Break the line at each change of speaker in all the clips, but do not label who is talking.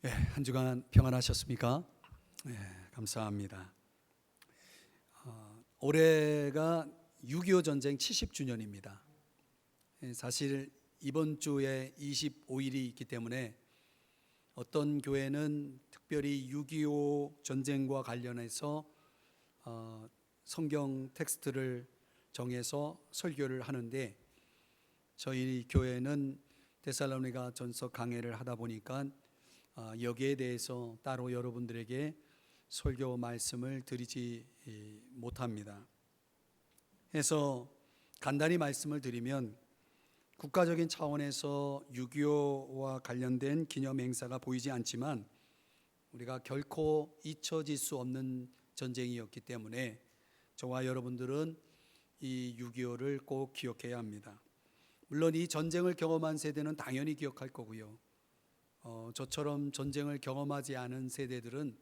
한 주간 평안하셨습니까? 감사합니다. 올해가 6.25 전쟁 70주년입니다. 사실 이번 주에 25일이 있기 때문에 어떤 교회는 특별히 6.25 전쟁과 관련해서 성경 텍스트를 정해서 설교를 하는데, 저희 교회는 데살로니가 전서 강해를 하다 보니까 여기에 대해서 따로 여러분들에게 설교 말씀을 드리지 못합니다. 해서 간단히 말씀을 드리면, 국가적인 차원에서 6.25와 관련된 기념 행사가 보이지 않지만 우리가 결코 잊혀질 수 없는 전쟁이었기 때문에 저와 여러분들은 이 6.25를 꼭 기억해야 합니다. 물론 이 전쟁을 경험한 세대는 당연히 기억할 거고요, 저처럼 전쟁을 경험하지 않은 세대들은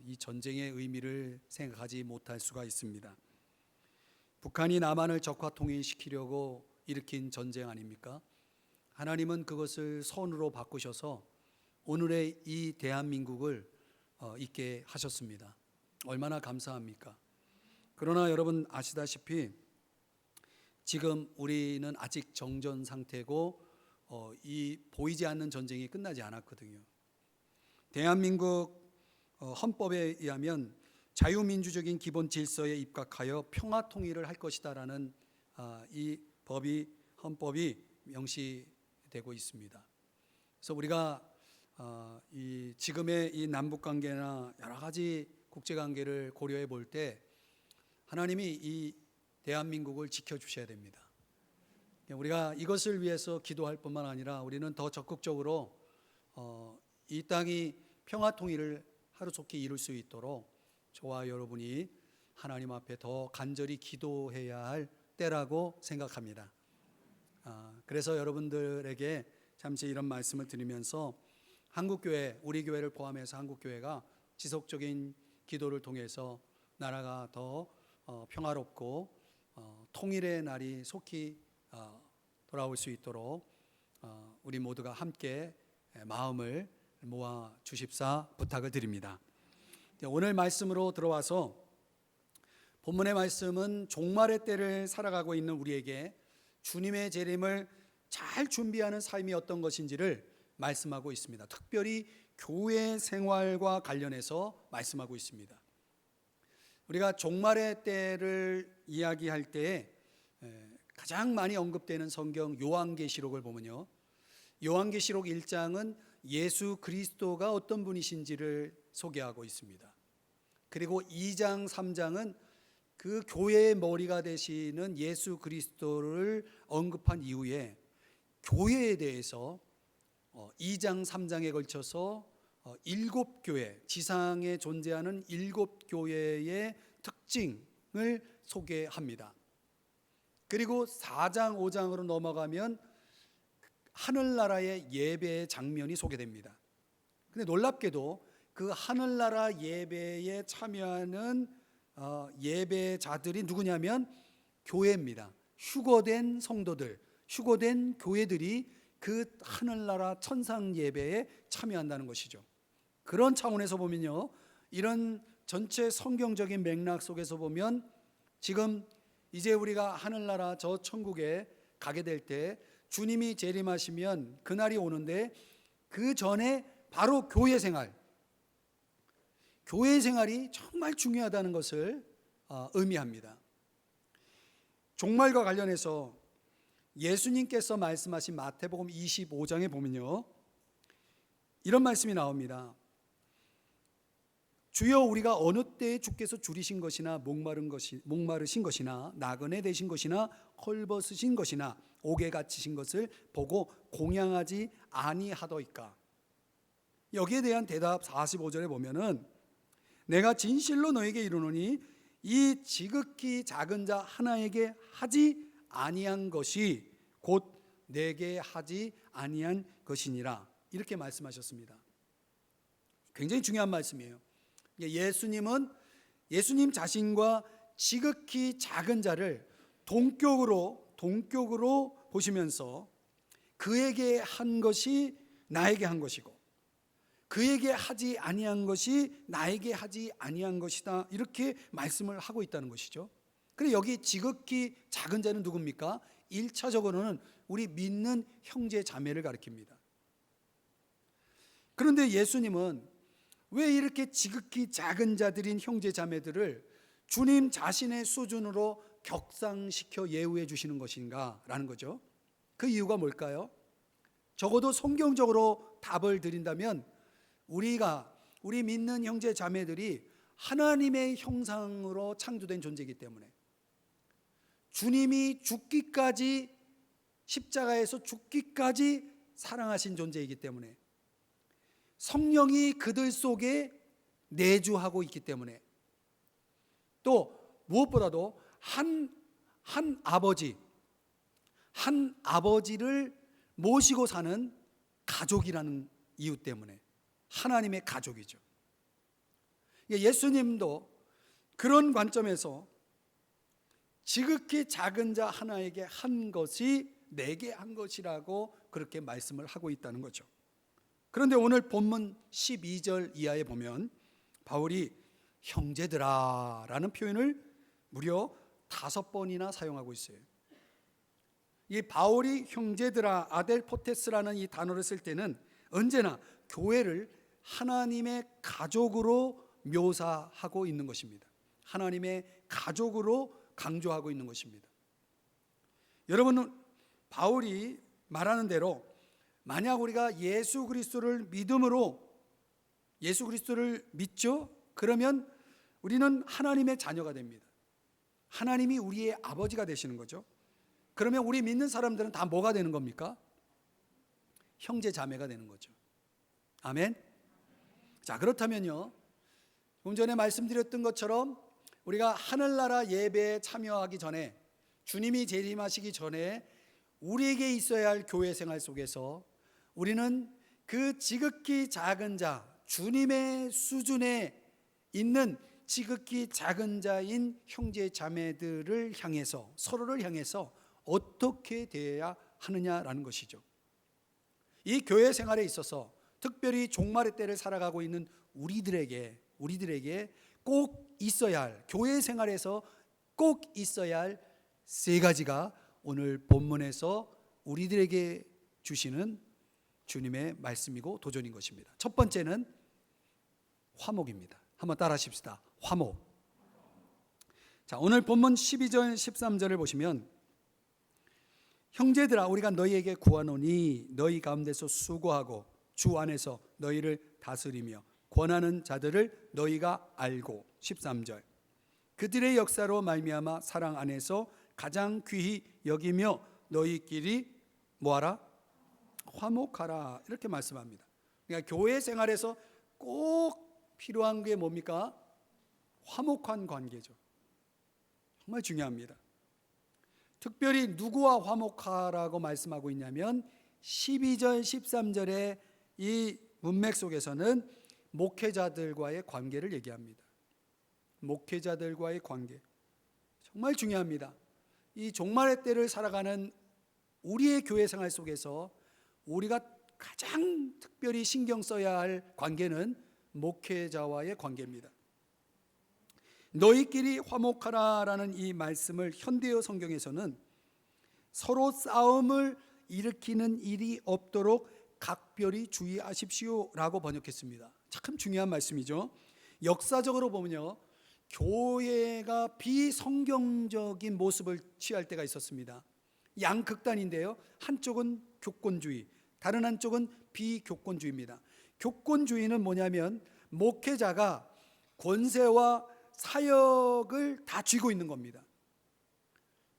이 전쟁의 의미를 생각하지 못할 수가 있습니다. 북한이 남한을 적화 통일시키려고 일으킨 전쟁 아닙니까? 하나님은 그것을 선으로 바꾸셔서 오늘의 이 대한민국을 있게 하셨습니다. 얼마나 감사합니까? 그러나 여러분 아시다시피 지금 우리는 아직 정전 상태고 이 보이지 않는 전쟁이 끝나지 않았거든요. 대한민국 헌법에 의하면 자유민주적인 기본 질서에 입각하여 평화 통일을 할 것이다라는 이 헌법이 명시되고 있습니다. 그래서 우리가 이 지금의 이 남북 관계나 여러 가지 국제 관계를 고려해 볼 때 하나님이 이 대한민국을 지켜주셔야 됩니다. 우리가 이것을 위해서 기도할 뿐만 아니라 우리는 더 적극적으로 이 땅이 평화 통일을 하루속히 이룰 수 있도록 저와 여러분이 하나님 앞에 더 간절히 기도해야 할 때라고 생각합니다. 그래서 여러분들에게 잠시 이런 말씀을 드리면서 한국교회, 우리 교회를 포함해서 한국교회가 지속적인 기도를 통해서 나라가 더 평화롭고 통일의 날이 속히 돌아올 수 있도록 우리 모두가 함께 마음을 모아 주십사 부탁을 드립니다. 오늘 말씀으로 들어와서 본문의 말씀은 종말의 때를 살아가고 있는 우리에게 주님의 재림을 잘 준비하는 삶이 어떤 것인지를 말씀하고 있습니다. 특별히 교회 생활과 관련해서 말씀하고 있습니다. 우리가 종말의 때를 이야기할 때 가장 많이 언급되는 성경 요한계시록을 보면요, 요한계시록 1장은 예수 그리스도가 어떤 분이신지를 소개하고 있습니다. 그리고 2장 3장은 그 교회의 머리가 되시는 예수 그리스도를 언급한 이후에 교회에 대해서 2장 3장에 걸쳐서 7교회, 지상에 존재하는 7교회의 특징을 소개합니다. 그리고 4장 5장으로 넘어가면 하늘나라의 예배의 장면이 소개됩니다. 근데 놀랍게도 그 하늘나라 예배에 참여하는 예배자들이 누구냐면 교회입니다. 휴거된 성도들, 휴거된 교회들이 그 하늘나라 천상 예배에 참여한다는 것이죠. 그런 차원에서 보면요, 이런 전체 성경적인 맥락 속에서 보면 지금 이제 우리가 하늘나라 저 천국에 가게 될 때 주님이 재림하시면 그날이 오는데, 그 전에 바로 교회 생활이 정말 중요하다는 것을 의미합니다. 종말과 관련해서 예수님께서 말씀하신 마태복음 25장에 보면요, 이런 말씀이 나옵니다. 주여, 우리가 어느 때에 주께서 줄이신 것이나 목마르신 것이나 나그네 되신 것이나 헐벗으신 것이나 옥에 갇히신 것을 보고 공양하지 아니하더이까. 여기에 대한 대답 45절에 보면은, 내가 진실로 너에게 이르노니 이 지극히 작은 자 하나에게 하지 아니한 것이 곧 내게 하지 아니한 것이니라, 이렇게 말씀하셨습니다. 굉장히 중요한 말씀이에요. 예수님 자신과 지극히 작은 자를 동격으로 보시면서 그에게 한 것이 나에게 한 것이고, 그에게 하지 아니한 것이 나에게 하지 아니한 것이다, 이렇게 말씀을 하고 있다는 것이죠. 그래, 여기 지극히 작은 자는 누굽니까? 1차적으로는 우리 믿는 형제 자매를 가리킵니다. 그런데 예수님은 왜 이렇게 지극히 작은 자들인 형제 자매들을 주님 자신의 수준으로 격상시켜 예우해 주시는 것인가 라는 거죠. 그 이유가 뭘까요? 적어도 성경적으로 답을 드린다면 우리 믿는 형제 자매들이 하나님의 형상으로 창조된 존재이기 때문에, 주님이 죽기까지, 십자가에서 죽기까지 사랑하신 존재이기 때문에, 성령이 그들 속에 내주하고 있기 때문에, 또 무엇보다도 한 아버지를 모시고 사는 가족이라는 이유 때문에 하나님의 가족이죠. 예수님도 그런 관점에서 지극히 작은 자 하나에게 한 것이 내게 한 것이라고 그렇게 말씀을 하고 있다는 거죠. 그런데 오늘 본문 12절 이하에 보면 바울이 형제들아 라는 표현을 무려 5번이나 사용하고 있어요. 이 바울이 형제들아, 아델포테스라는 이 단어를 쓸 때는 언제나 교회를 하나님의 가족으로 묘사하고 있는 것입니다. 하나님의 가족으로 강조하고 있는 것입니다. 여러분은 바울이 말하는 대로 만약 우리가 예수 그리스도를 믿죠? 그러면 우리는 하나님의 자녀가 됩니다. 하나님이 우리의 아버지가 되시는 거죠. 그러면 우리 믿는 사람들은 다 뭐가 되는 겁니까? 형제 자매가 되는 거죠. 아멘. 자, 그렇다면요, 좀 전에 말씀드렸던 것처럼 우리가 하늘나라 예배에 참여하기 전에, 주님이 재림하시기 전에 우리에게 있어야 할 교회 생활 속에서 우리는 그 지극히 작은 자, 주님의 수준에 있는 지극히 작은 자인 형제 자매들을 향해서, 서로를 향해서 어떻게 대해야 하느냐라는 것이죠. 이 교회 생활에 있어서 특별히 종말의 때를 살아가고 있는 우리들에게 꼭 있어야 할, 교회 생활에서 꼭 있어야 할 3가지가 오늘 본문에서 우리들에게 주시는 주님의 말씀이고 도전인 것입니다. 첫 번째는 화목입니다. 한번 따라 하십시다. 화목. 자, 오늘 본문 12절 13절을 보시면 형제들아, 우리가 너희에게 구하노니 너희 가운데서 수고하고 주 안에서 너희를 다스리며 권하는 자들을 너희가 알고, 13절 그들의 역사로 말미암아 사랑 안에서 가장 귀히 여기며 너희끼리 뭐하라? 화목하라, 이렇게 말씀합니다. 그러니까 교회 생활에서 꼭 필요한 게 뭡니까? 화목한 관계죠. 정말 중요합니다. 특별히 누구와 화목하라고 말씀하고 있냐면 12절 13절의 이 문맥 속에서는 목회자들과의 관계를 얘기합니다. 목회자들과의 관계 정말 중요합니다. 이 종말의 때를 살아가는 우리의 교회 생활 속에서 우리가 가장 특별히 신경 써야 할 관계는 목회자와의 관계입니다. 너희끼리 화목하라라는 이 말씀을 현대어 성경에서는 서로 싸움을 일으키는 일이 없도록 각별히 주의하십시오라고 번역했습니다. 참 중요한 말씀이죠. 역사적으로 보면요, 교회가 비성경적인 모습을 취할 때가 있었습니다. 양극단인데요, 한쪽은 교권주의, 다른 한쪽은 비교권주의입니다. 교권주의는 뭐냐면 목회자가 권세와 사역을 다 쥐고 있는 겁니다.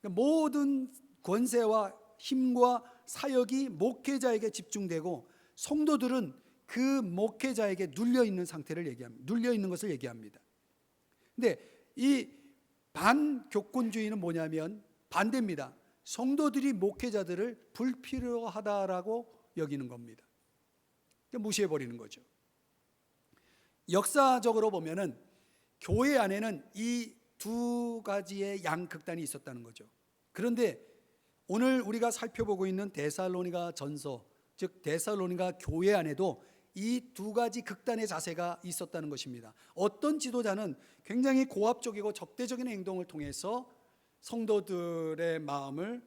모든 권세와 힘과 사역이 목회자에게 집중되고 성도들은 그 목회자에게 눌려 있는 상태를 얘기합니다. 눌려 있는 것을 얘기합니다. 근데 이 반교권주의는 뭐냐면 반대입니다. 성도들이 목회자들을 불필요하다라고 여기는 겁니다. 무시해 버리는 거죠. 역사적으로 보면은 교회 안에는 이 2가지의 양극단이 있었다는 거죠. 그런데 오늘 우리가 살펴보고 있는 데살로니가 전서, 즉 데살로니가 교회 안에도 이 두 가지 극단의 자세가 있었다는 것입니다. 어떤 지도자는 굉장히 고압적이고 적대적인 행동을 통해서 성도들의 마음을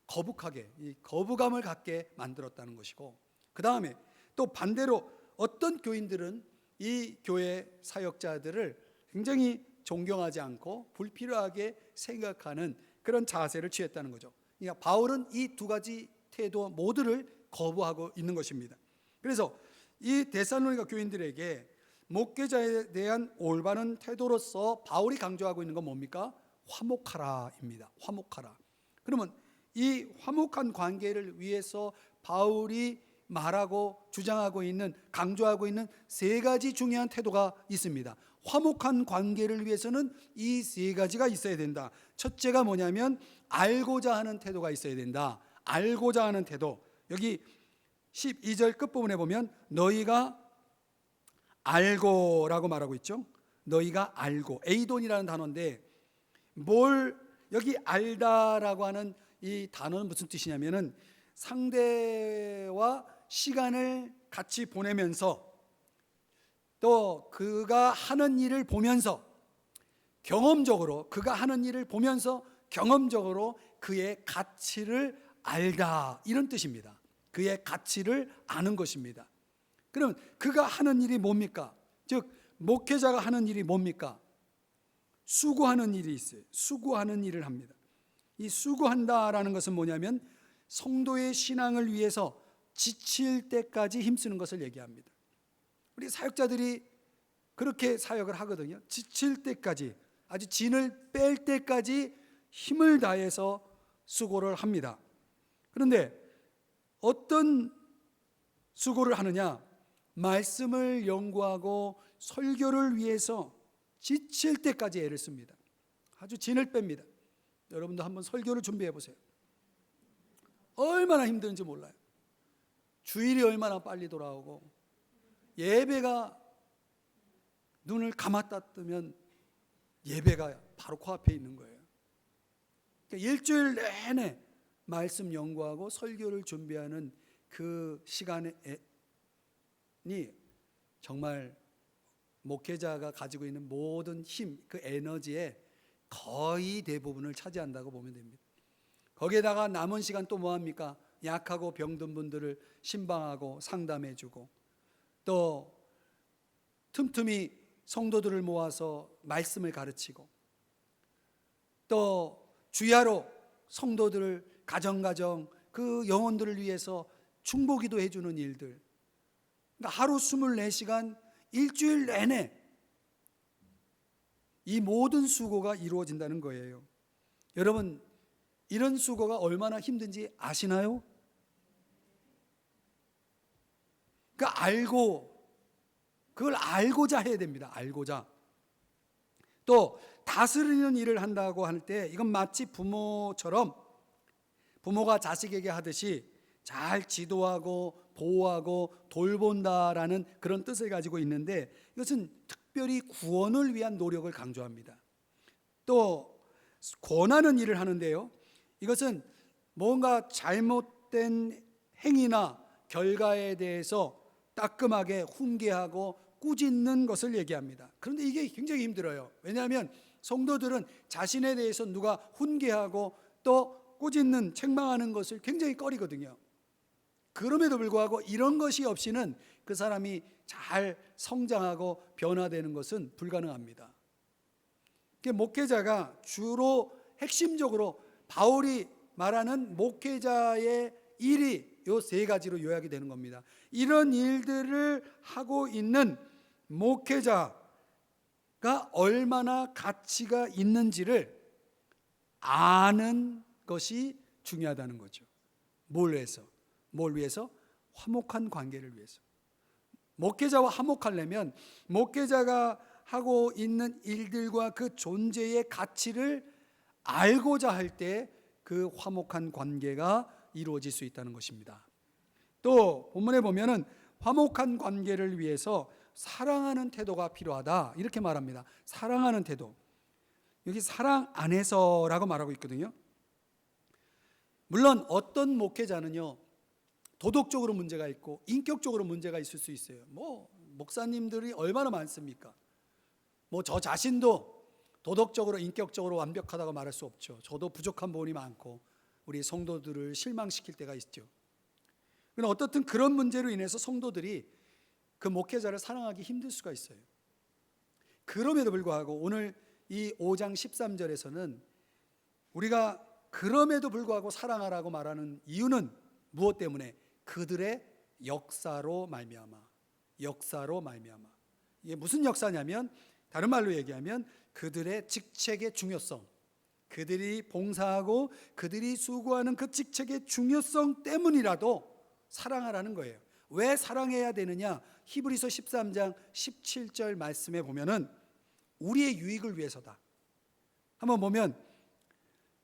거북하게, 이 거부감을 갖게 만들었다는 것이고, 그 다음에 또 반대로 어떤 교인들은 이 교회 사역자들을 굉장히 존경하지 않고 불필요하게 생각하는 그런 자세를 취했다는 거죠. 그러니까 바울은 이 두 가지 태도 모두를 거부하고 있는 것입니다. 그래서 이 데살로니가 교인들에게 목회자에 대한 올바른 태도로서 바울이 강조하고 있는 건 뭡니까? 화목하라입니다. 화목하라. 그러면 이 화목한 관계를 위해서 바울이 말하고 주장하고 있는, 강조하고 있는 세 가지 중요한 태도가 있습니다. 화목한 관계를 위해서는 이 세 가지가 있어야 된다. 첫째가 뭐냐면 알고자 하는 태도가 있어야 된다. 알고자 하는 태도. 여기 12절 끝부분에 보면 너희가 알고라고 말하고 있죠. 너희가 알고, 에이돈이라는 단어인데 뭘 여기 알다라고 하는 이 단어는 무슨 뜻이냐면은 상대와 시간을 같이 보내면서 또 그가 하는 일을 보면서 경험적으로, 그가 하는 일을 보면서 경험적으로 그의 가치를 알다, 이런 뜻입니다. 그의 가치를 아는 것입니다. 그럼 그가 하는 일이 뭡니까? 즉 목회자가 하는 일이 뭡니까? 수고하는 일이 있어요. 수고하는 일을 합니다. 이 수고한다라는 것은 뭐냐면 성도의 신앙을 위해서 지칠 때까지 힘쓰는 것을 얘기합니다. 우리 사역자들이 그렇게 사역을 하거든요. 지칠 때까지, 아주 진을 뺄 때까지 힘을 다해서 수고를 합니다. 그런데 어떤 수고를 하느냐? 말씀을 연구하고 설교를 위해서 지칠 때까지 애를 씁니다. 아주 진을 뺍니다. 여러분도 한번 설교를 준비해 보세요. 얼마나 힘든지 몰라요. 주일이 얼마나 빨리 돌아오고 예배가 눈을 감았다 뜨면 예배가 바로 코앞에 있는 거예요. 그러니까 일주일 내내 말씀 연구하고 설교를 준비하는 그 시간이 정말 목회자가 가지고 있는 모든 힘, 그 에너지의 거의 대부분을 차지한다고 보면 됩니다. 거기에다가 남은 시간 또 뭐합니까? 약하고 병든 분들을 신방하고 상담해주고, 또 틈틈이 성도들을 모아서 말씀을 가르치고, 또 주야로 성도들을 가정 그 영혼들을 위해서 중보기도 해주는 일들, 그러니까 하루 24시간 일주일 내내 이 모든 수고가 이루어진다는 거예요. 여러분, 이런 수고가 얼마나 힘든지 아시나요? 그걸 알고자 해야 됩니다. 알고자. 또 다스리는 일을 한다고 할 때 이건 마치 부모처럼, 부모가 자식에게 하듯이 잘 지도하고 보호하고 돌본다라는 그런 뜻을 가지고 있는데, 이것은 특별히 구원을 위한 노력을 강조합니다. 또 권하는 일을 하는데요, 이것은 뭔가 잘못된 행위나 결과에 대해서 따끔하게 훈계하고 꾸짖는 것을 얘기합니다. 그런데 이게 굉장히 힘들어요. 왜냐하면 성도들은 자신에 대해서 누가 훈계하고 또 꾸짖는, 책망하는 것을 굉장히 꺼리거든요. 그럼에도 불구하고 이런 것이 없이는 그 사람이 잘 성장하고 변화되는 것은 불가능합니다. 목회자가 주로 핵심적으로 바울이 말하는 목회자의 일이 이 세 가지로 요약이 되는 겁니다. 이런 일들을 하고 있는 목회자가 얼마나 가치가 있는지를 아는 것이 중요하다는 거죠. 뭘 위해서? 화목한 관계를 위해서. 목회자와 화목하려면 목회자가 하고 있는 일들과 그 존재의 가치를 알고자 할 때 그 화목한 관계가 이루어질 수 있다는 것입니다. 또 본문에 보면은 화목한 관계를 위해서 사랑하는 태도가 필요하다, 이렇게 말합니다. 사랑하는 태도. 여기 사랑 안에서라고 말하고 있거든요. 물론 어떤 목회자는요, 도덕적으로 문제가 있고 인격적으로 문제가 있을 수 있어요. 목사님들이 얼마나 많습니까? 저 자신도 도덕적으로 인격적으로 완벽하다고 말할 수 없죠. 저도 부족한 부분이 많고 우리 성도들을 실망시킬 때가 있죠. 그러나 어떻든 그런 문제로 인해서 성도들이 그 목회자를 사랑하기 힘들 수가 있어요. 그럼에도 불구하고 오늘 이 5장 13절에서는 우리가 그럼에도 불구하고 사랑하라고 말하는 이유는 무엇 때문에? 그들의 역사로 말미암아. 이게 무슨 역사냐면, 다른 말로 얘기하면 그들의 직책의 중요성, 그들이 봉사하고 그들이 수고하는 그 직책의 중요성 때문이라도 사랑하라는 거예요. 왜 사랑해야 되느냐? 히브리서 13장 17절 말씀에 보면은 우리의 유익을 위해서다. 한번 보면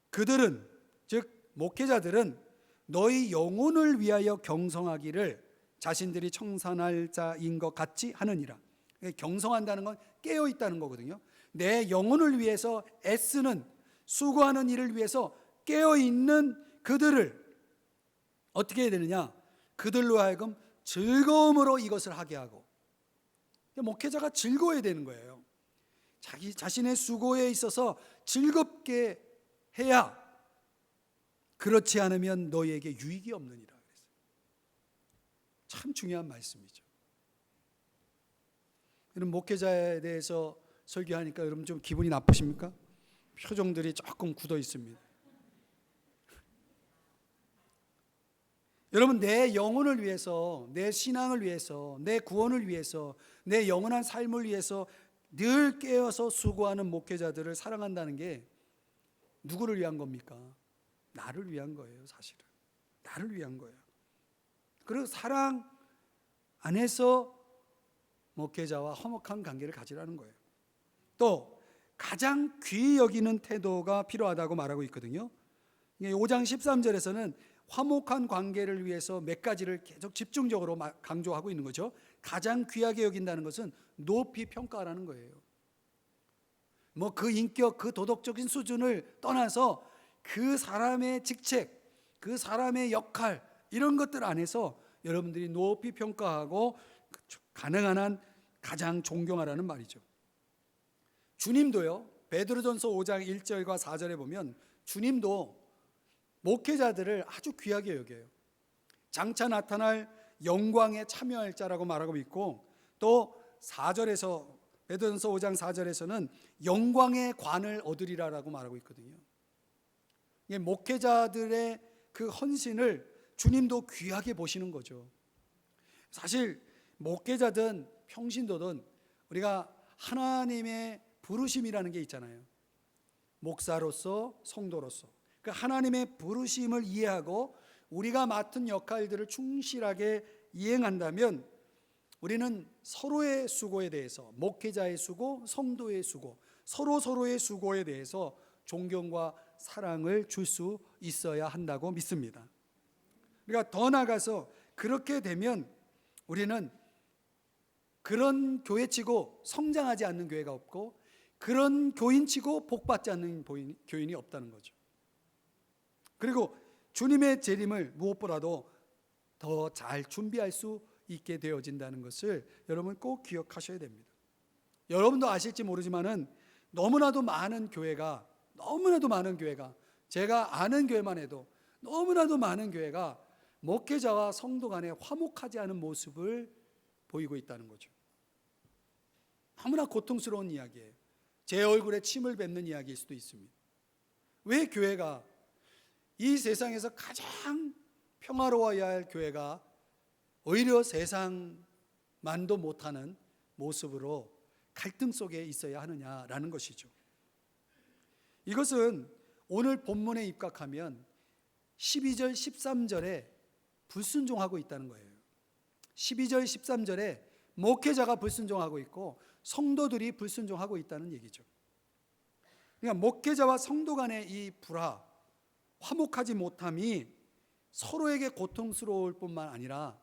그들은, 즉 목회자들은 너희 영혼을 위하여 경성하기를 자신들이 청산할 자인 것 같이 하느니라. 경성한다는 건 깨어 있다는 거거든요. 내 영혼을 위해서 애쓰는, 수고하는 일을 위해서 깨어 있는 그들을 어떻게 해야 되느냐? 그들로 하여금 즐거움으로 이것을 하게 하고. 목회자가 즐거워야 되는 거예요. 자기 자신의 수고에 있어서 즐겁게 해야, 그렇지 않으면 너희에게 유익이 없느니라. 참 중요한 말씀이죠. 여러분, 목회자에 대해서 설교하니까 여러분 좀 기분이 나쁘십니까? 표정들이 조금 굳어 있습니다. 여러분, 내 영혼을 위해서, 내 신앙을 위해서, 내 구원을 위해서, 내 영원한 삶을 위해서 늘 깨어서 수고하는 목회자들을 사랑한다는 게 누구를 위한 겁니까? 나를 위한 거예요. 사실은 나를 위한 거예요. 그리고 사랑 안에서 목회자와 화목한 관계를 가지라는 거예요. 또 가장 귀히 여기는 태도가 필요하다고 말하고 있거든요. 5장 13절에서는 화목한 관계를 위해서 몇 가지를 계속 집중적으로 강조하고 있는 거죠. 가장 귀하게 여긴다는 것은 높이 평가하라는 거예요. 그 인격, 그 도덕적인 수준을 떠나서 그 사람의 직책, 그 사람의 역할, 이런 것들 안에서 여러분들이 높이 평가하고 가능한 한 가장 존경하라는 말이죠. 주님도요, 베드로전서 5장 1절과 4절에 보면 주님도 목회자들을 아주 귀하게 여겨요. 장차 나타날 영광에 참여할 자라고 말하고 있고, 또 4절에서, 베드로전서 5장 4절에서는 영광의 관을 얻으리라라고 말하고 있거든요. 목회자들의 그 헌신을 주님도 귀하게 보시는 거죠. 사실 목회자든 평신도든 우리가 하나님의 부르심이라는 게 있잖아요. 목사로서, 성도로서 그 하나님의 부르심을 이해하고 우리가 맡은 역할들을 충실하게 이행한다면 우리는 서로의 수고에 대해서, 목회자의 수고, 성도의 수고, 서로의 수고에 대해서 존경과 사랑을 줄 수 있어야 한다고 믿습니다. 그러니까 더 나아가서 그렇게 되면 우리는 그런 교회치고 성장하지 않는 교회가 없고, 그런 교인치고 복받지 않는 교인이 없다는 거죠. 그리고 주님의 재림을 무엇보다도 더 잘 준비할 수 있게 되어진다는 것을 여러분 꼭 기억하셔야 됩니다. 여러분도 아실지 모르지만은 너무나도 많은 교회가, 제가 아는 교회만 해도 너무나도 많은 교회가 목회자와 성도 간에 화목하지 않은 모습을 보이고 있다는 거죠. 너무나 고통스러운 이야기예요. 제 얼굴에 침을 뱉는 이야기일 수도 있습니다. 왜 교회가, 이 세상에서 가장 평화로워야 할 교회가 오히려 세상만도 못하는 모습으로 갈등 속에 있어야 하느냐라는 것이죠. 이것은 오늘 본문에 입각하면 12절 13절에 불순종하고 있다는 거예요. 12절 13절에 목회자가 불순종하고 있고 성도들이 불순종하고 있다는 얘기죠. 그러니까 목회자와 성도 간의 이 불화, 화목하지 못함이 서로에게 고통스러울 뿐만 아니라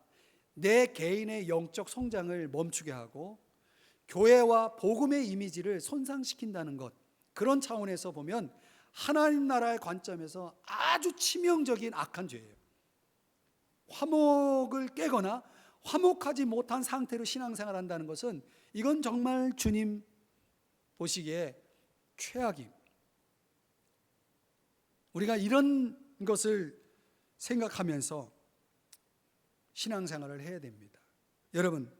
내 개인의 영적 성장을 멈추게 하고 교회와 복음의 이미지를 손상시킨다는 것, 그런 차원에서 보면 하나님 나라의 관점에서 아주 치명적인 악한 죄예요. 화목을 깨거나 화목하지 못한 상태로 신앙생활을 한다는 것은 이건 정말 주님 보시기에 최악입니다. 우리가 이런 것을 생각하면서 신앙생활을 해야 됩니다. 여러분,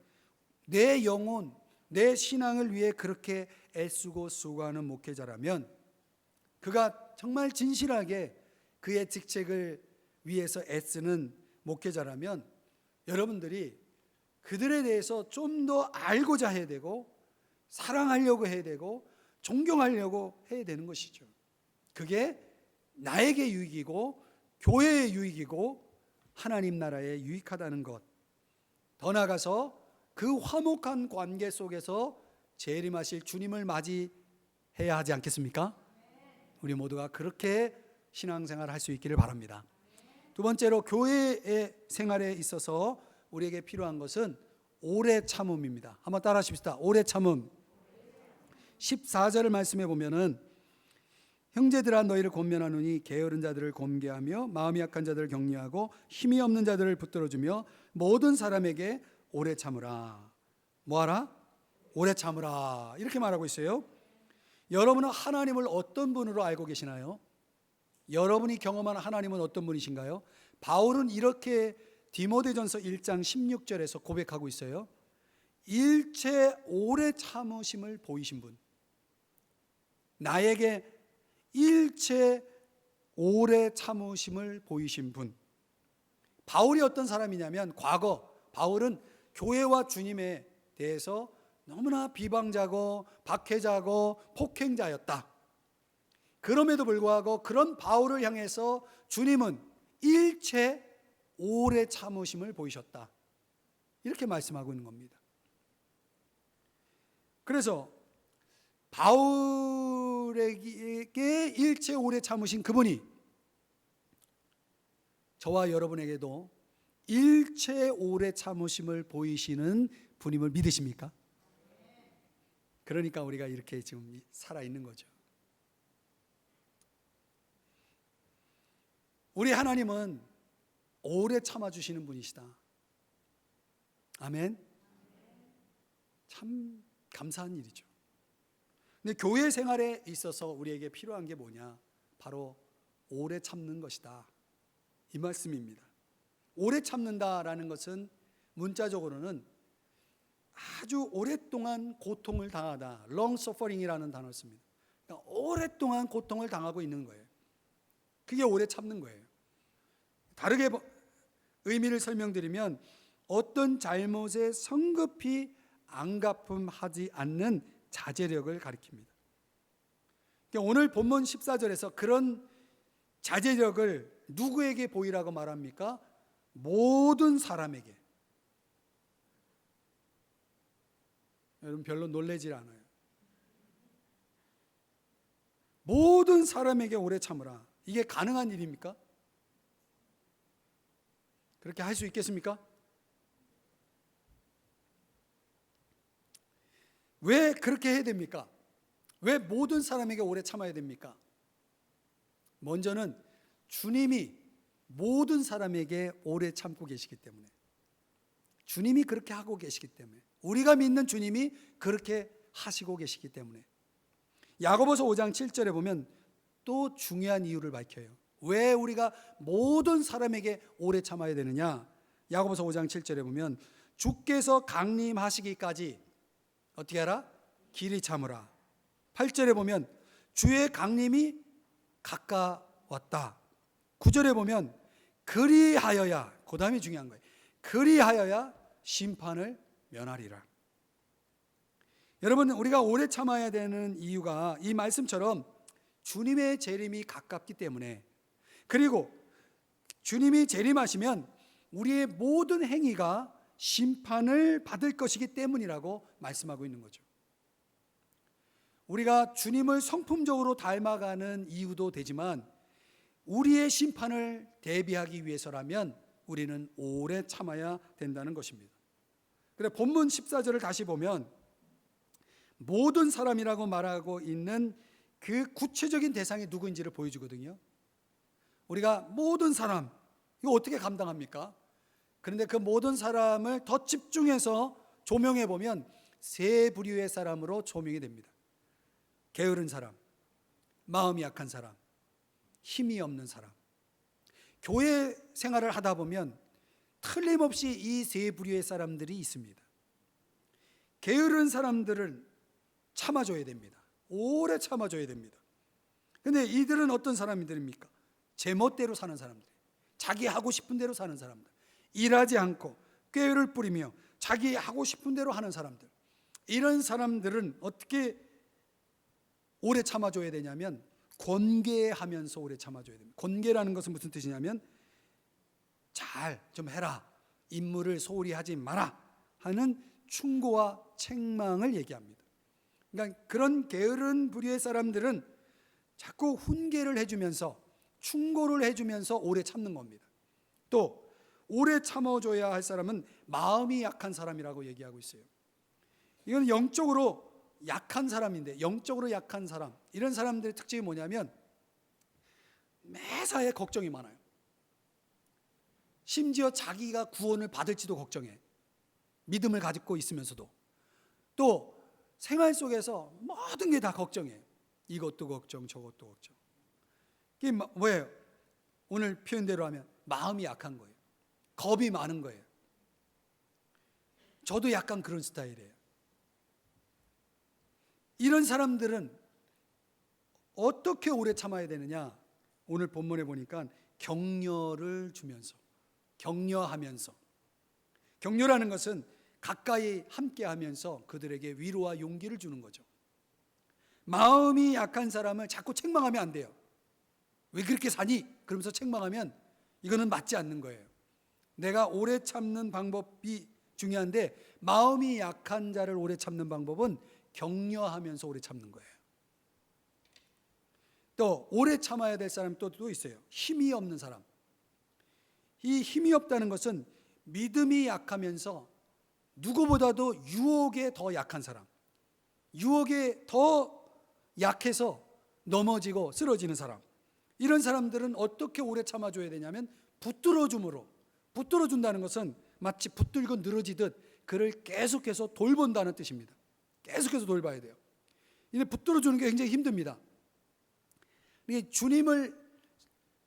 내 영혼, 내 신앙을 위해 그렇게 애쓰고 수고하는 목회자라면 그가 정말 진실하게 그의 직책을 위해서 애쓰는 목회자라면 여러분들이 그들에 대해서 좀 더 알고자 해야 되고 사랑하려고 해야 되고 존경하려고 해야 되는 것이죠. 그게 나에게 유익이고 교회의 유익이고 하나님 나라에 유익하다는 것. 더 나아가서 그 화목한 관계 속에서 재림하실 주님을 맞이해야 하지 않겠습니까? 우리 모두가 그렇게 신앙생활을 할 수 있기를 바랍니다. 두 번째로 교회의 생활에 있어서 우리에게 필요한 것은 오래 참음입니다. 한번 따라 하십시다. 오래 참음. 14절을 말씀해 보면은 형제들아 너희를 권면하노니 게으른 자들을 권계하며 마음이 약한 자들을 격려하고 힘이 없는 자들을 붙들어주며 모든 사람에게 오래 참으라. 뭐하라? 오래 참으라. 이렇게 말하고 있어요. 여러분은 하나님을 어떤 분으로 알고 계시나요? 여러분이 경험하는 하나님은 어떤 분이신가요? 바울은 이렇게 디모데전서 1장 16절에서 고백하고 있어요. 일체 오래 참으심을 보이신 분, 나에게 일체 오래 참으심을 보이신 분. 바울이 어떤 사람이냐면 과거 바울은 교회와 주님에 대해서 너무나 비방자고 박해자고 폭행자였다. 그럼에도 불구하고 그런 바울을 향해서 주님은 일체 오래 참으심을 보이셨다. 이렇게 말씀하고 있는 겁니다. 그래서 바울에게 일체 오래 참으신 그분이 저와 여러분에게도 일체 오래 참으심을 보이시는 분임을 믿으십니까? 그러니까 우리가 이렇게 지금 살아있는 거죠. 우리 하나님은 오래 참아주시는 분이시다. 아멘. 참 감사한 일이죠. 근데 교회 생활에 있어서 우리에게 필요한 게 뭐냐? 바로 오래 참는 것이다. 이 말씀입니다. 오래 참는다라는 것은 문자적으로는 아주 오랫동안 고통을 당하다, long suffering이라는 단어를 씁니다. 그러니까 오랫동안 고통을 당하고 있는 거예요. 그게 오래 참는 거예요. 다르게 의미를 설명드리면 어떤 잘못에 성급히 안갚음하지 않는 자제력을 가리킵니다. 그러니까 오늘 본문 14절에서 그런 자제력을 누구에게 보이라고 말합니까? 모든 사람에게. 여러분 별로 놀라지 않아요. 모든 사람에게 오래 참으라. 이게 가능한 일입니까? 그렇게 할 수 있겠습니까? 왜 그렇게 해야 됩니까? 왜 모든 사람에게 오래 참아야 됩니까? 먼저는 주님이 모든 사람에게 오래 참고 계시기 때문에, 주님이 그렇게 하고 계시기 때문에, 우리가 믿는 주님이 그렇게 하시고 계시기 때문에. 야고보서 5장 7절에 보면 또 중요한 이유를 밝혀요. 왜 우리가 모든 사람에게 오래 참아야 되느냐? 야고보서 5장 7절에 보면 주께서 강림하시기까지 어떻게 하라? 길이 참으라. 8절에 보면 주의 강림이 가까웠다. 9절에 보면 그리하여야, 그 다음이 중요한 거예요. 그리하여야 심판을 면하리라. 여러분, 우리가 오래 참아야 되는 이유가 이 말씀처럼 주님의 재림이 가깝기 때문에, 그리고 주님이 재림하시면 우리의 모든 행위가 심판을 받을 것이기 때문이라고 말씀하고 있는 거죠. 우리가 주님을 성품적으로 닮아가는 이유도 되지만 우리의 심판을 대비하기 위해서라면 우리는 오래 참아야 된다는 것입니다. 그래 본문 14절을 다시 보면 모든 사람이라고 말하고 있는 그 구체적인 대상이 누구인지를 보여주거든요. 우리가 모든 사람, 이거 어떻게 감당합니까? 그런데 그 모든 사람을 더 집중해서 조명해 보면 세 부류의 사람으로 조명이 됩니다. 게으른 사람, 마음이 약한 사람, 힘이 없는 사람. 교회 생활을 하다 보면 틀림없이 이 세 부류의 사람들이 있습니다. 게으른 사람들은 참아줘야 됩니다. 오래 참아줘야 됩니다. 근데 이들은 어떤 사람들입니까? 제멋대로 사는 사람들, 자기 하고 싶은 대로 사는 사람들, 일하지 않고 꾀를 부리며 자기 하고 싶은 대로 하는 사람들. 이런 사람들은 어떻게 오래 참아줘야 되냐면 권계하면서 오래 참아줘야 됩니다. 권계라는 것은 무슨 뜻이냐면 잘 좀 해라, 임무를 소홀히 하지 마라 하는 충고와 책망을 얘기합니다. 그러니까 그런 게으른 부류의 사람들은 자꾸 훈계를 해주면서 충고를 해주면서 오래 참는 겁니다. 또 오래 참아줘야 할 사람은 마음이 약한 사람이라고 얘기하고 있어요. 이건 영적으로 약한 사람인데, 영적으로 약한 사람, 이런 사람들의 특징이 뭐냐면 매사에 걱정이 많아요. 심지어 자기가 구원을 받을지도 걱정해. 믿음을 가지고 있으면서도. 또 생활 속에서 모든 게 다 걱정해. 이것도 걱정, 저것도 걱정. 이게 뭐예요? 오늘 표현대로 하면 마음이 약한 거예요. 겁이 많은 거예요. 저도 약간 그런 스타일이에요. 이런 사람들은 어떻게 오래 참아야 되느냐? 오늘 본문에 보니까 격려를 주면서, 격려하면서. 격려라는 것은 가까이 함께하면서 그들에게 위로와 용기를 주는 거죠. 마음이 약한 사람을 자꾸 책망하면 안 돼요. 왜 그렇게 사니? 그러면서 책망하면 이거는 맞지 않는 거예요. 내가 오래 참는 방법이 중요한데, 마음이 약한 자를 오래 참는 방법은 격려하면서 오래 참는 거예요. 또 오래 참아야 될 사람이 또 있어요. 힘이 없는 사람. 이 힘이 없다는 것은 믿음이 약하면서 누구보다도 유혹에 더 약한 사람, 유혹에 더 약해서 넘어지고 쓰러지는 사람. 이런 사람들은 어떻게 오래 참아줘야 되냐면 붙들어줌으로. 붙들어준다는 것은 마치 붙들고 늘어지듯 그를 계속해서 돌본다는 뜻입니다. 계속해서 돌봐야 돼요. 근데 붙들어주는 게 굉장히 힘듭니다. 주님을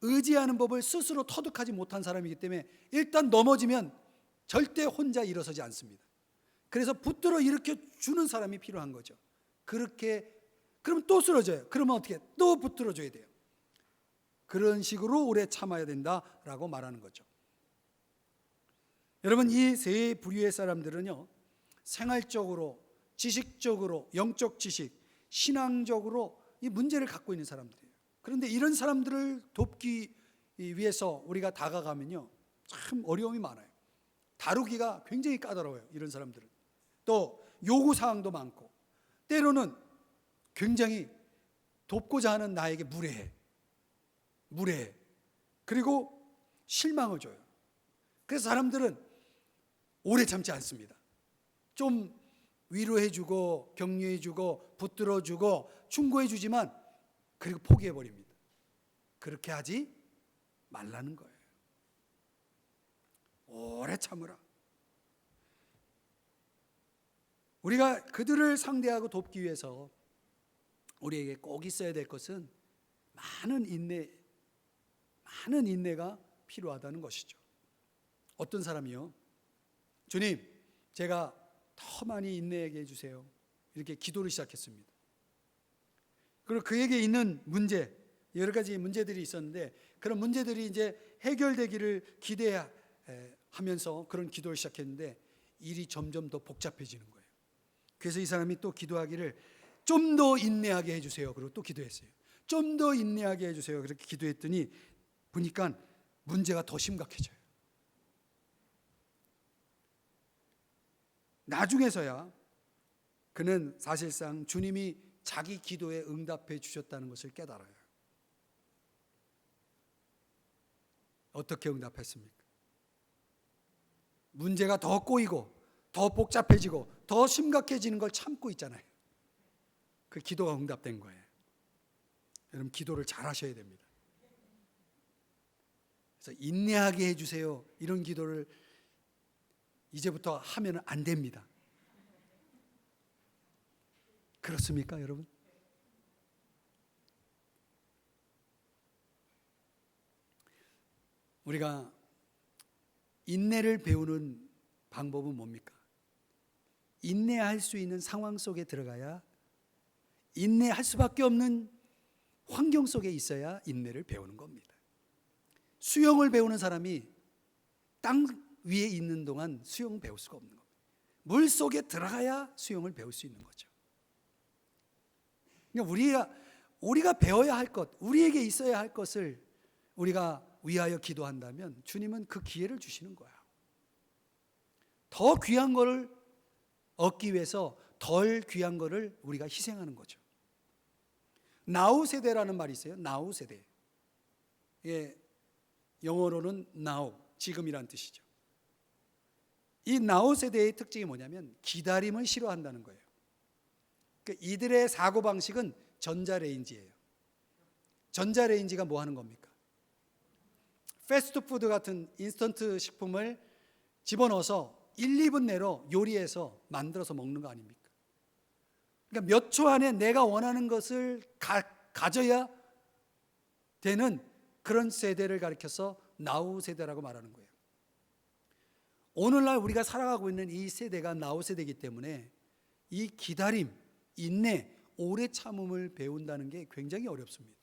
의지하는 법을 스스로 터득하지 못한 사람이기 때문에 일단 넘어지면 절대 혼자 일어서지 않습니다. 그래서 붙들어 일으켜 주는 사람이 필요한 거죠. 그렇게 그럼 또 쓰러져요. 그러면 어떻게? 또 붙들어 줘야 돼요. 그런 식으로 오래 참아야 된다라고 말하는 거죠. 여러분, 이 세 부류의 사람들은요, 생활적으로, 지식적으로, 영적 지식, 신앙적으로 이 문제를 갖고 있는 사람들이에요. 그런데 이런 사람들을 돕기 위해서 우리가 다가가면요, 참 어려움이 많아요. 다루기가 굉장히 까다로워요. 이런 사람들은. 또 요구사항도 많고, 때로는 굉장히 돕고자 하는 나에게 무례해. 그리고 실망을 줘요. 그래서 사람들은 오래 참지 않습니다. 좀 위로해주고 격려해주고 붙들어주고 충고해주지만 그리고 포기해버립니다. 그렇게 하지 말라는 거예요. 오래 참으라. 우리가 그들을 상대하고 돕기 위해서 우리에게 꼭 있어야 될 것은 많은 인내가 필요하다는 것이죠. 어떤 사람이요? 주님, 제가 더 많이 인내하게 해주세요. 이렇게 기도를 시작했습니다. 그리고 그에게 있는 문제, 여러 가지 문제들이 있었는데 그런 문제들이 이제 해결되기를 기대하면서 그런 기도를 시작했는데 일이 점점 더 복잡해지는 거예요. 그래서 이 사람이 또 기도하기를 좀 더 인내하게 해주세요. 그리고 또 기도했어요. 좀 더 인내하게 해주세요. 그렇게 기도했더니 보니까 문제가 더 심각해져요. 나중에서야 그는 사실상 주님이 자기 기도에 응답해 주셨다는 것을 깨달아요. 어떻게 응답했습니까? 문제가 더 꼬이고 더 복잡해지고 더 심각해지는 걸 참고 있잖아요. 그 기도가 응답된 거예요. 여러분, 기도를 잘 하셔야 됩니다. 그래서 인내하게 해주세요. 이런 기도를 이제부터 하면 안 됩니다. 그렇습니까, 여러분? 우리가 인내를 배우는 방법은 뭡니까? 인내할 수 있는 상황 속에 들어가야, 인내할 수밖에 없는 환경 속에 있어야 인내를 배우는 겁니다. 수영을 배우는 사람이 땅 위에 있는 동안 수영 배울 수가 없는 겁니다. 물 속에 들어가야 수영을 배울 수 있는 거죠. 그러니까 우리가 배워야 할 것, 우리에게 있어야 할 것을 우리가 위하여 기도한다면 주님은 그 기회를 주시는 거야. 더 귀한 거를 얻기 위해서 덜 귀한 거를 우리가 희생하는 거죠. 나우 세대라는 말이 있어요. 나우 세대. 예, 영어로는 now, 지금이란 뜻이죠. 이 나우 세대의 특징이 뭐냐면 기다림을 싫어한다는 거예요. 그러니까 이들의 사고방식은 전자레인지예요. 전자레인지가 뭐 하는 겁니까? 패스트푸드 같은 인스턴트 식품을 집어넣어서 1, 2분 내로 요리해서 만들어서 먹는 거 아닙니까? 그러니까 몇 초 안에 내가 원하는 것을 가져야 되는 그런 세대를 가리켜서 나우 세대라고 말하는 거예요. 오늘날 우리가 살아가고 있는 이 세대가 나우 세대이기 때문에 이 기다림, 인내, 오래 참음을 배운다는 게 굉장히 어렵습니다.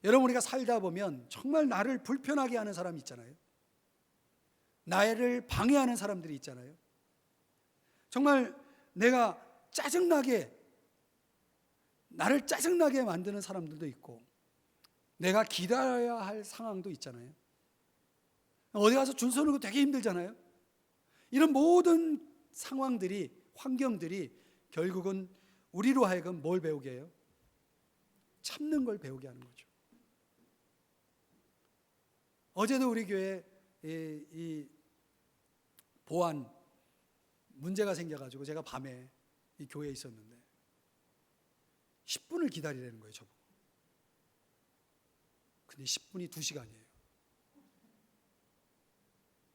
여러분, 우리가 살다 보면 정말 나를 불편하게 하는 사람이 있잖아요. 나를 방해하는 사람들이 있잖아요. 정말 내가 나를 짜증나게 만드는 사람들도 있고, 내가 기다려야 할 상황도 있잖아요. 어디 가서 줄 서는 거 되게 힘들잖아요. 이런 모든 상황들이, 환경들이 결국은 우리로 하여금 뭘 배우게 해요? 참는 걸 배우게 하는 거죠. 어제도 우리 교회 이 보안 문제가 생겨가지고 제가 밤에 이 교회에 있었는데 10분을 기다리라는 거예요, 저보고. 근데 10분이 2시간이에요.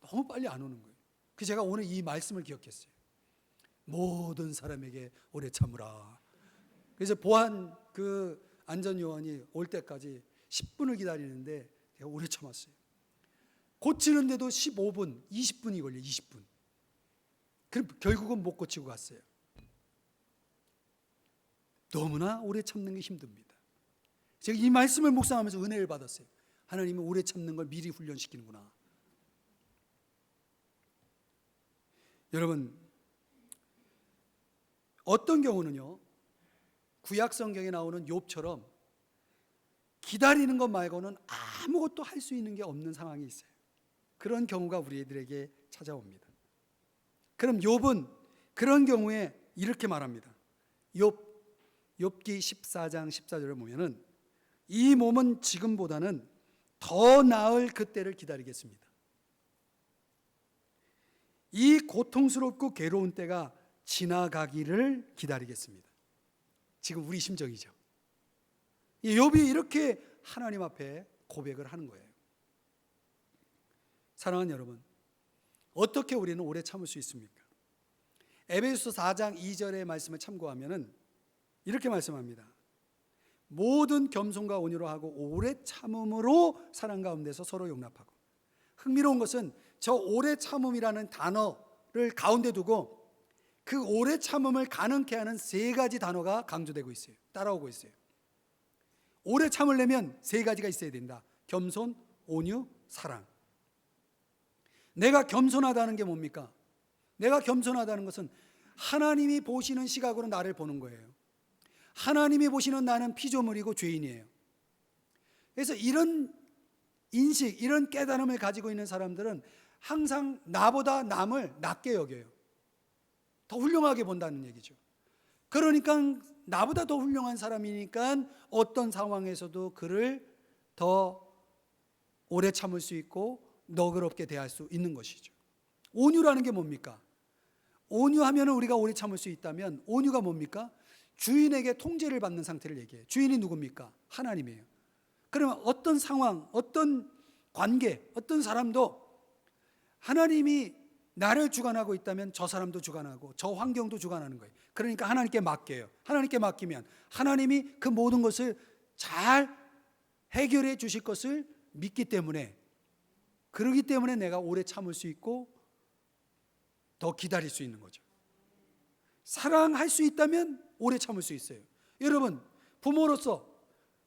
너무 빨리 안 오는 거예요. 그래서 제가 오늘 이 말씀을 기억했어요. 모든 사람에게 오래 참으라. 그래서 보안 그 안전요원이 올 때까지 10분을 기다리는데 제가 오래 참았어요. 고치는데도 15분, 20분이 걸려요. 20분. 그럼 결국은 못 고치고 갔어요. 너무나 오래 참는 게 힘듭니다. 제가 이 말씀을 묵상하면서 은혜를 받았어요. 하나님은 오래 참는 걸 미리 훈련시키는구나. 여러분, 어떤 경우는요, 구약 성경에 나오는 욥처럼 기다리는 것 말고는 아무것도 할 수 있는 게 없는 상황이 있어요. 그런 경우가 우리들에게 찾아옵니다. 그럼 욥은 그런 경우에 이렇게 말합니다. 욥기 14장 14절을 보면은 이 몸은 지금보다는 더 나을 그때를 기다리겠습니다. 이 고통스럽고 괴로운 때가 지나가기를 기다리겠습니다. 지금 우리 심정이죠. 욥이 이렇게 하나님 앞에 고백을 하는 거예요. 사랑하는 여러분, 어떻게 우리는 오래 참을 수 있습니까? 에베소서 4장 2절의 말씀을 참고하면은 이렇게 말씀합니다. 모든 겸손과 온유로 하고 오래 참음으로 사랑 가운데서 서로 용납하고. 흥미로운 것은 저 오래 참음이라는 단어를 가운데 두고 그 오래 참음을 가능케 하는 3가지 단어가 강조되고 있어요. 따라오고 있어요. 오래 참으려면 3가지가 있어야 된다. 겸손, 온유, 사랑. 내가 겸손하다는 게 뭡니까? 내가 겸손하다는 것은 하나님이 보시는 시각으로 나를 보는 거예요. 하나님이 보시는 나는 피조물이고 죄인이에요. 그래서 이런 인식, 이런 깨달음을 가지고 있는 사람들은 항상 나보다 남을 낮게 여겨요. 더 훌륭하게 본다는 얘기죠. 그러니까 나보다 더 훌륭한 사람이니까 어떤 상황에서도 그를 더 오래 참을 수 있고 너그럽게 대할 수 있는 것이죠. 온유라는 게 뭡니까? 온유하면 우리가 오래 참을 수 있다면 온유가 뭡니까? 주인에게 통제를 받는 상태를 얘기해요. 주인이 누굽니까? 하나님이에요. 그러면 어떤 상황, 어떤 관계, 어떤 사람도 하나님이 나를 주관하고 있다면 저 사람도 주관하고 저 환경도 주관하는 거예요. 그러니까 하나님께 맡겨요. 하나님께 맡기면 하나님이 그 모든 것을 잘 해결해 주실 것을 믿기 때문에, 그러기 때문에 내가 오래 참을 수 있고 더 기다릴 수 있는 거죠. 사랑할 수 있다면 오래 참을 수 있어요. 여러분, 부모로서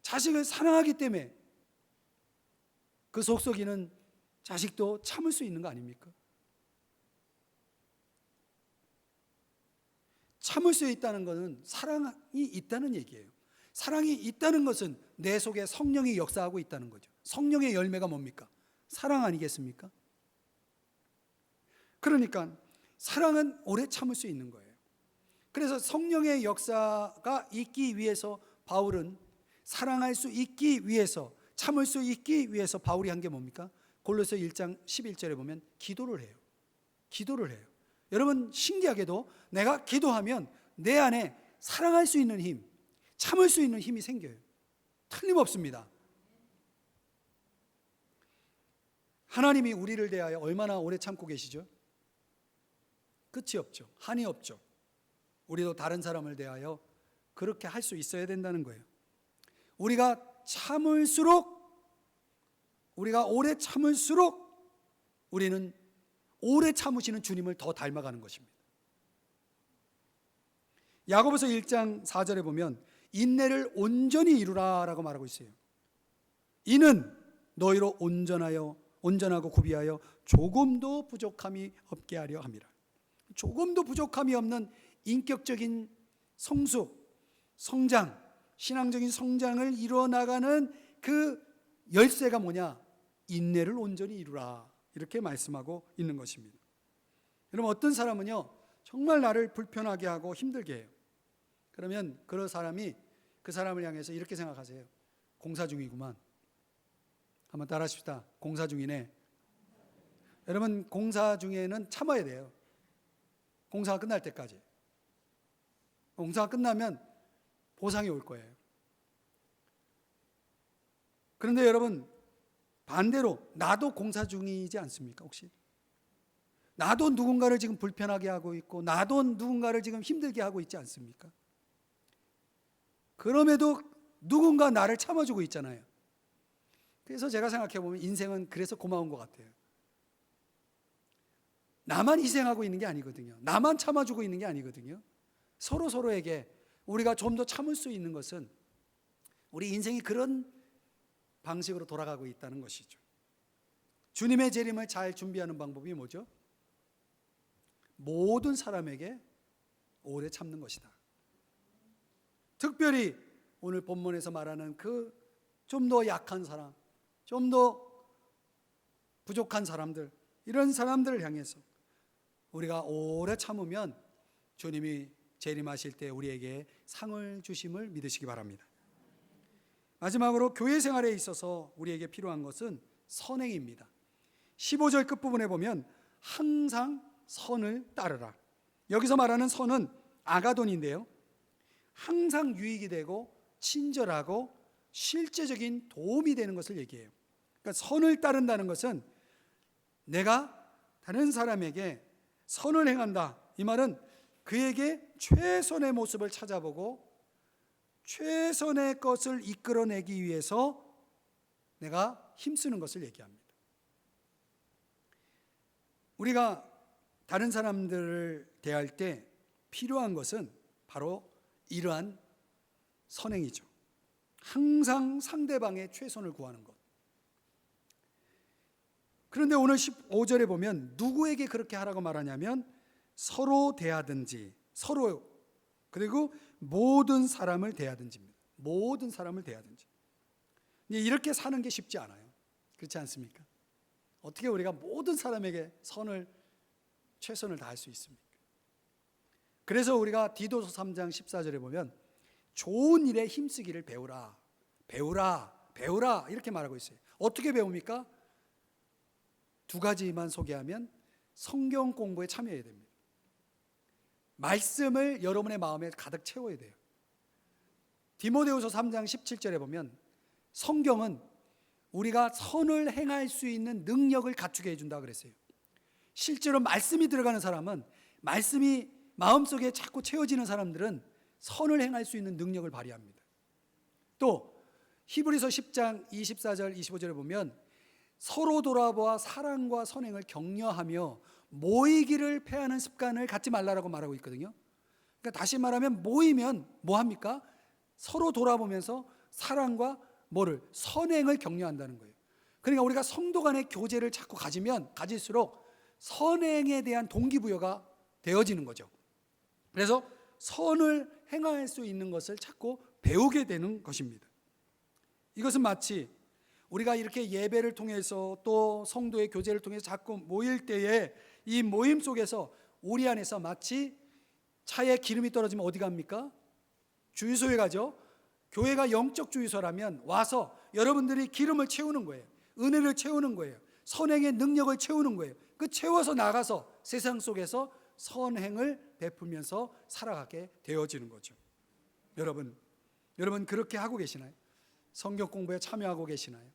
자식을 사랑하기 때문에 그 속썩이는 자식도 참을 수 있는 거 아닙니까? 참을 수 있다는 것은 사랑이 있다는 얘기예요. 사랑이 있다는 것은 내 속에 성령이 역사하고 있다는 거죠. 성령의 열매가 뭡니까? 사랑 아니겠습니까? 그러니까 사랑은 오래 참을 수 있는 거예요. 그래서 성령의 역사가 있기 위해서 바울은 사랑할 수 있기 위해서, 참을 수 있기 위해서 바울이 한 게 뭡니까? 골로새 1장 11절에 보면 기도를 해요. 기도를 해요. 여러분, 신기하게도 내가 기도하면 내 안에 사랑할 수 있는 힘, 참을 수 있는 힘이 생겨요. 틀림없습니다. 하나님이 우리를 대하여 얼마나 오래 참고 계시죠? 끝이 없죠. 한이 없죠. 우리도 다른 사람을 대하여 그렇게 할 수 있어야 된다는 거예요. 우리가 참을수록, 우리가 오래 참을수록 우리는 오래 참으시는 주님을 더 닮아가는 것입니다. 야고보서 1장 4절에 보면 인내를 온전히 이루라 라고 말하고 있어요. 이는 너희로 온전하고 구비하여 조금도 부족함이 없게 하려 함이라. 조금도 부족함이 없는 인격적인 성숙, 성장, 신앙적인 성장을 이루어 나가는 그 열쇠가 뭐냐? 인내를 온전히 이루라, 이렇게 말씀하고 있는 것입니다. 여러분, 어떤 사람은요 정말 나를 불편하게 하고 힘들게 해요. 그러면 그 사람이 그 사람을 향해서 이렇게 생각하세요. 공사 중이구만. 한번 따라 하십시다. 공사 중이네. 여러분, 공사 중에는 참아야 돼요. 공사가 끝날 때까지. 공사가 끝나면 보상이 올 거예요. 그런데 여러분, 반대로 나도 공사 중이지 않습니까? 혹시 나도 누군가를 지금 불편하게 하고 있고, 나도 누군가를 지금 힘들게 하고 있지 않습니까? 그럼에도 누군가 나를 참아주고 있잖아요. 그래서 제가 생각해 보면 인생은 그래서 고마운 것 같아요. 나만 희생하고 있는 게 아니거든요. 나만 참아주고 있는 게 아니거든요. 서로에게 우리가 좀 더 참을 수 있는 것은 우리 인생이 그런 방식으로 돌아가고 있다는 것이죠. 주님의 재림을 잘 준비하는 방법이 뭐죠? 모든 사람에게 오래 참는 것이다. 특별히 오늘 본문에서 말하는 그 좀 더 약한 사람, 좀 더 부족한 사람들, 이런 사람들을 향해서 우리가 오래 참으면 주님이 재림하실 때 우리에게 상을 주심을 믿으시기 바랍니다. 마지막으로 교회 생활에 있어서 우리에게 필요한 것은 선행입니다. 15절 끝부분에 보면 항상 선을 따르라. 여기서 말하는 선은 아가돈인데요, 항상 유익이 되고 친절하고 실제적인 도움이 되는 것을 얘기해요. 그러니까 선을 따른다는 것은 내가 다른 사람에게 선을 행한다, 이 말은 그에게 최선의 모습을 찾아보고 최선의 것을 이끌어내기 위해서 내가 힘쓰는 것을 얘기합니다. 우리가 다른 사람들을 대할 때 필요한 것은 바로 이러한 선행이죠. 항상 상대방의 최선을 구하는 것. 그런데 오늘 15절에 보면 누구에게 그렇게 하라고 말하냐면 서로 대하든지, 서로, 그리고 모든 사람을 대하든지입니다. 모든 사람을 대하든지. 이렇게 사는 게 쉽지 않아요. 그렇지 않습니까? 어떻게 우리가 모든 사람에게 최선을 다할 수 있습니까? 그래서 우리가 디도서 3장 14절에 보면 좋은 일에 힘쓰기를 배우라, 배우라, 배우라, 이렇게 말하고 있어요. 어떻게 배웁니까? 두 가지만 소개하면 성경 공부에 참여해야 됩니다. 말씀을 여러분의 마음에 가득 채워야 돼요. 디모데후서 3장 17절에 보면 성경은 우리가 선을 행할 수 있는 능력을 갖추게 해준다 그랬어요. 실제로 말씀이 들어가는 사람은, 말씀이 마음속에 자꾸 채워지는 사람들은 선을 행할 수 있는 능력을 발휘합니다. 또 히브리서 10장 24절 25절에 보면 서로 돌아보아 사랑과 선행을 격려하며 모이기를 패하는 습관을 갖지 말라라고 말하고 있거든요. 그러니까 다시 말하면 모이면 뭐 합니까? 서로 돌아보면서 사랑과 뭐를? 선행을 격려한다는 거예요. 그러니까 우리가 성도 간의 교제를 자꾸 가지면 가질수록 선행에 대한 동기부여가 되어지는 거죠. 그래서 선을 행할 수 있는 것을 자꾸 배우게 되는 것입니다. 이것은 마치 우리가 이렇게 예배를 통해서 또 성도의 교제를 통해서 자꾸 모일 때에 이 모임 속에서 우리 안에서 마치 차에 기름이 떨어지면 어디 갑니까? 주유소에 가죠. 교회가 영적 주유소라면 와서 여러분들이 기름을 채우는 거예요. 은혜를 채우는 거예요. 선행의 능력을 채우는 거예요. 그 채워서 나가서 세상 속에서 선행을 베풀면서 살아가게 되어지는 거죠. 여러분 그렇게 하고 계시나요? 성경 공부에 참여하고 계시나요?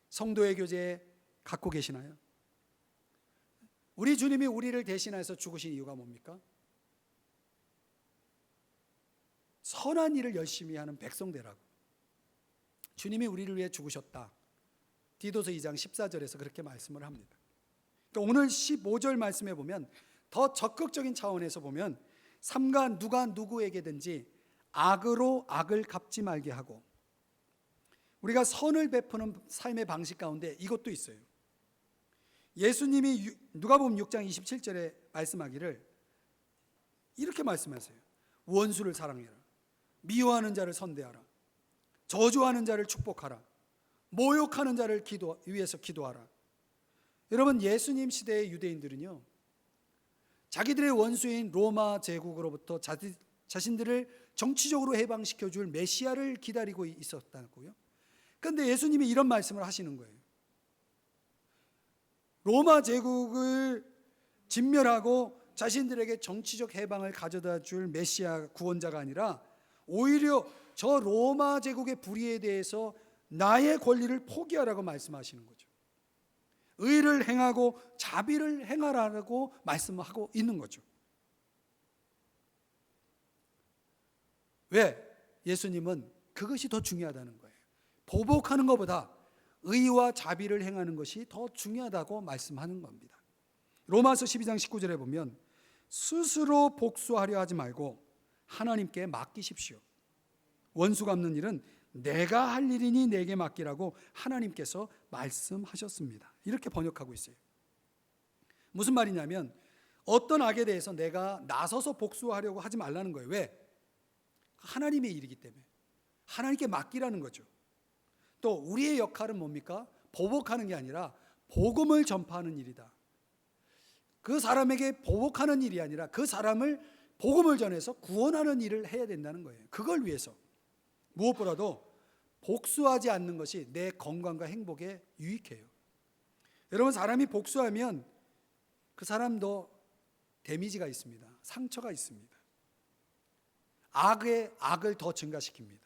성도의 교제에 갖고 계시나요? 우리 주님이 우리를 대신해서 죽으신 이유가 뭡니까? 선한 일을 열심히 하는 백성 되라고. 주님이 우리를 위해 죽으셨다. 디도서 2장 14절에서 그렇게 말씀을 합니다. 그러니까 오늘 15절 말씀에 보면 더 적극적인 차원에서 보면 삼가 누가 누구에게든지 악으로 악을 갚지 말게 하고, 우리가 선을 베푸는 삶의 방식 가운데 이것도 있어요. 예수님이 누가복음 6장 27절에 말씀하기를 이렇게 말씀하세요. 원수를 사랑해라. 미워하는 자를 선대하라. 저주하는 자를 축복하라. 모욕하는 자를 위해서 기도하라. 여러분, 예수님 시대의 유대인들은요, 자기들의 원수인 로마 제국으로부터 자신들을 정치적으로 해방시켜줄 메시아를 기다리고 있었다고요. 그런데 예수님이 이런 말씀을 하시는 거예요. 로마 제국을 진멸하고 자신들에게 정치적 해방을 가져다 줄 메시아 구원자가 아니라 오히려 저 로마 제국의 불의에 대해서 나의 권리를 포기하라고 말씀하시는 거죠. 의를 행하고 자비를 행하라고 말씀하고 있는 거죠. 왜? 예수님은 그것이 더 중요하다는 거예요. 보복하는 것보다 의와 자비를 행하는 것이 더 중요하다고 말씀하는 겁니다. 로마서 12장 19절에 보면 스스로 복수하려 하지 말고 하나님께 맡기십시오. 원수 갚는 일은 내가 할 일이니 내게 맡기라고 하나님께서 말씀하셨습니다. 이렇게 번역하고 있어요. 무슨 말이냐면 어떤 악에 대해서 내가 나서서 복수하려고 하지 말라는 거예요. 왜? 하나님의 일이기 때문에 하나님께 맡기라는 거죠. 또 우리의 역할은 뭡니까? 보복하는 게 아니라 복음을 전파하는 일이다. 그 사람에게 보복하는 일이 아니라 그 사람을 복음을 전해서 구원하는 일을 해야 된다는 거예요. 그걸 위해서 무엇보다도 복수하지 않는 것이 내 건강과 행복에 유익해요. 여러분, 사람이 복수하면 그 사람도 데미지가 있습니다. 상처가 있습니다. 악을 더 증가시킵니다.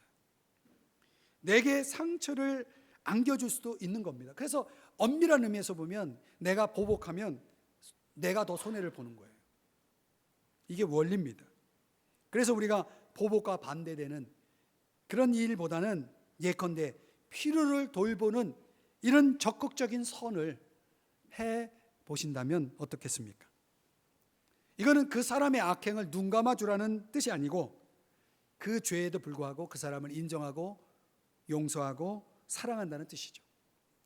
내게 상처를 안겨줄 수도 있는 겁니다. 그래서 엄밀한 의미에서 보면 내가 보복하면 내가 더 손해를 보는 거예요. 이게 원리입니다. 그래서 우리가 보복과 반대되는 그런 일보다는 예컨대 필요를 돌보는 이런 적극적인 선을 해 보신다면 어떻겠습니까? 이거는 그 사람의 악행을 눈 감아주라는 뜻이 아니고 그 죄에도 불구하고 그 사람을 인정하고 용서하고 사랑한다는 뜻이죠.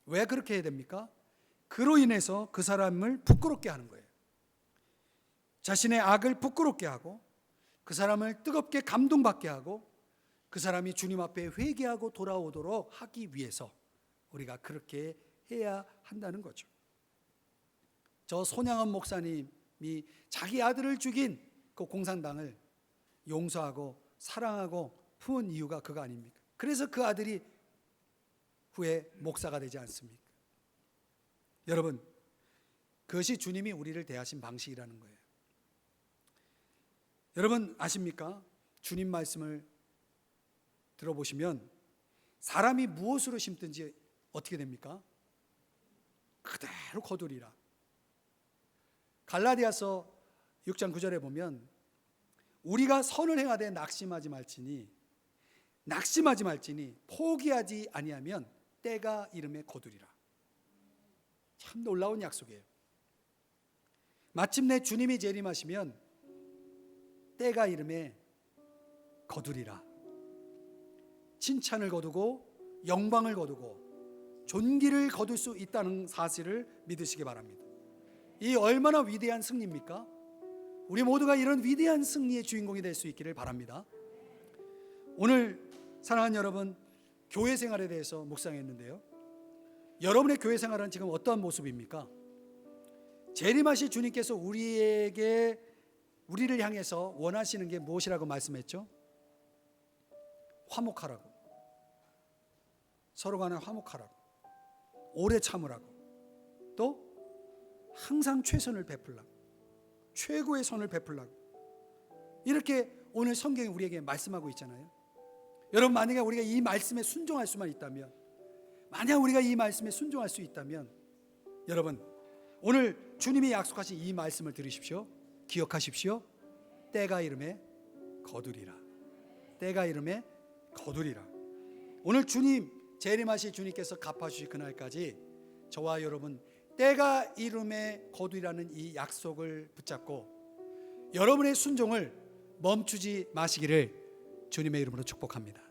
왜 그렇게 해야 됩니까? 그로 인해서 그 사람을 부끄럽게 하는 거예요. 자신의 악을 부끄럽게 하고 그 사람을 뜨겁게 감동받게 하고 그 사람이 주님 앞에 회개하고 돌아오도록 하기 위해서 우리가 그렇게 해야 한다는 거죠. 저 손양원 목사님이 자기 아들을 죽인 그 공산당을 용서하고 사랑하고 품은 이유가 그거 아닙니까? 그래서 그 아들이 후에 목사가 되지 않습니까? 여러분, 그것이 주님이 우리를 대하신 방식이라는 거예요. 여러분 아십니까? 주님 말씀을 들어보시면 사람이 무엇으로 심든지 어떻게 됩니까? 그대로 거두리라. 갈라디아서 6장 9절에 보면 우리가 선을 행하되 낙심하지 말지니 포기하지 아니하면 때가 이름에 거두리라. 참 놀라운 약속이에요. 마침내 주님이 재림하시면 때가 이름에 거두리라. 칭찬을 거두고 영광을 거두고 존귀를 거둘 수 있다는 사실을 믿으시기 바랍니다. 이 얼마나 위대한 승리입니까? 우리 모두가 이런 위대한 승리의 주인공이 될 수 있기를 바랍니다. 오늘 사랑하는 여러분, 교회 생활에 대해서 묵상했는데요, 여러분의 교회 생활은 지금 어떠한 모습입니까? 재림하실 주님께서 우리를 향해서 원하시는 게 무엇이라고 말씀했죠? 화목하라고, 서로 간에 화목하라고, 오래 참으라고, 또 항상 최선을 베풀라고, 최고의 선을 베풀라고, 이렇게 오늘 성경이 우리에게 말씀하고 있잖아요. 여러분, 만약에 우리가 이 말씀에 순종할 수만 있다면, 여러분, 오늘 주님이 약속하신 이 말씀을 들으십시오. 기억하십시오. 때가 이름에 거두리라. 때가 이름에 거두리라. 오늘 주님 재림하실 주님께서 갚아주실 그날까지 저와 여러분 때가 이름에 거두리라는 이 약속을 붙잡고 여러분의 순종을 멈추지 마시기를 주님의 이름으로 축복합니다.